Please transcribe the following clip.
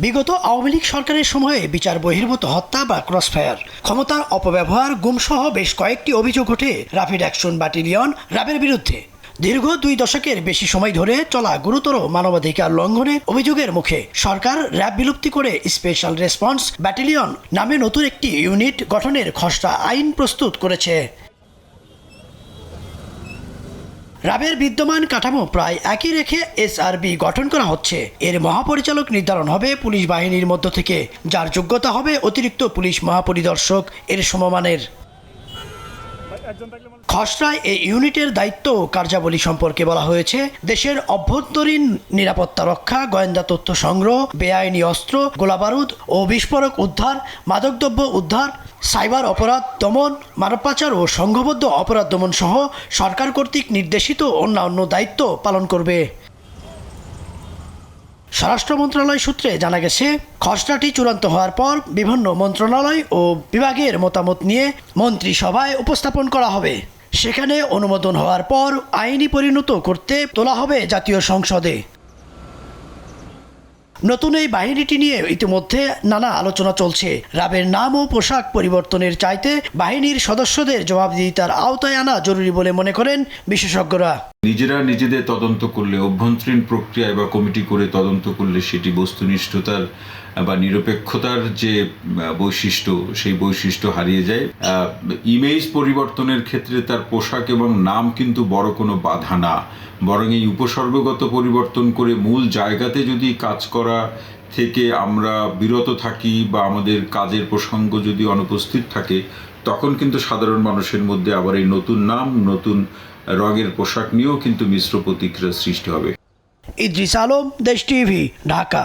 বিগত আওয়ামী লীগ সরকারের সময়ে বিচার বহির্ভূত হত্যা বা ক্রসফায়ার, ক্ষমতার অপব্যবহার, গুমসহ বেশ কয়েকটি অভিযোগ ওঠে র্যাপিড অ্যাকশন ব্যাটালিয়ন র্যাবের বিরুদ্ধে। দীর্ঘ 2 দশকের বেশি সময় ধরে চলা গুরুতর মানবাধিকার লঙ্ঘনের অভিযোগের মুখে সরকার র্যাব বিলুপ্তি করে স্পেশাল রেসপন্স ব্যাটালিয়ন নামে নতুন একটি ইউনিট গঠনের খসড়া আইন প্রস্তুত করেছে। র্যাবের বিদ্যমান কাঠামো প্রায় একই রেখে এসআরবি গঠন করা হচ্ছে। এর মহাপরিচালক নির্ধারণ হবে পুলিশ বাহিনীর মধ্য থেকে, যার যোগ্যতা হবে অতিরিক্ত পুলিশ মহাপরিদর্শক এর সমমানের। খসড়ায় এই ইউনিটের দায়িত্ব ও কার্যাবলী সম্পর্কে বলা হয়েছে, দেশের অভ্যন্তরীণ নিরাপত্তা রক্ষা, গোয়েন্দা তথ্য সংগ্রহ, বেআইনি অস্ত্র, গোলাবারুদ ও বিস্ফোরক উদ্ধার, মাদকদ্রব্য উদ্ধার, সাইবার অপরাধ দমন, মানব পাচার ও সংঘবদ্ধ অপরাধ দমন সহ সরকার কর্তৃক নির্দেশিত অন্যান্য দায়িত্ব পালন করবে। স্বরাষ্ট্র মন্ত্রণালয় সূত্রে জানা গেছে, খসড়াটি চূড়ান্ত হওয়ার পর বিভিন্ন মন্ত্রণালয় ও বিভাগের মতামত নিয়ে মন্ত্রিসভায় উপস্থাপন করা হবে। সেখানে অনুমোদন হওয়ার পর আইনি পরিণত করতে তোলা হবে জাতীয় সংসদে। নতুন এই বাহিনীটি নিয়ে ইতিমধ্যে নানা আলোচনা চলছে। র্যাবের নাম ও পোশাক পরিবর্তনের চাইতে বাহিনীর সদস্যদের জবাবদিহিতার আওতায় আনা জরুরি বলে মনে করেন বিশেষজ্ঞরা। নিজেরা নিজেদের তদন্ত করলে, অভ্যন্তরীণ প্রক্রিয়ায় বা কমিটি করে তদন্ত করলে সেটি বস্তুনিষ্ঠতার বা নিরপেক্ষতার যে বৈশিষ্ট্য, সেই বৈশিষ্ট্য হারিয়ে যায়। ইমেজ পরিবর্তনের ক্ষেত্রে তার পোশাক এবং নাম কিন্তু বড় কোনো বাধা না, বরং এই উপসর্গগত পরিবর্তন করে মূল জায়গাতে যদি কাজ করা থেকে আমরা বিরত থাকি বা আমাদের কাজের প্রসঙ্গ যদি অনুপস্থিত থাকে, তখন কিন্তু সাধারণ মানুষের মধ্যে আবার এই নতুন নাম, নতুন রঙের পোশাক নিয়েও কিন্তু মিশ্র প্রতিক্রিয়া সৃষ্টি হবে। ইদ্রিস আলম, দেশ টিভি, ঢাকা।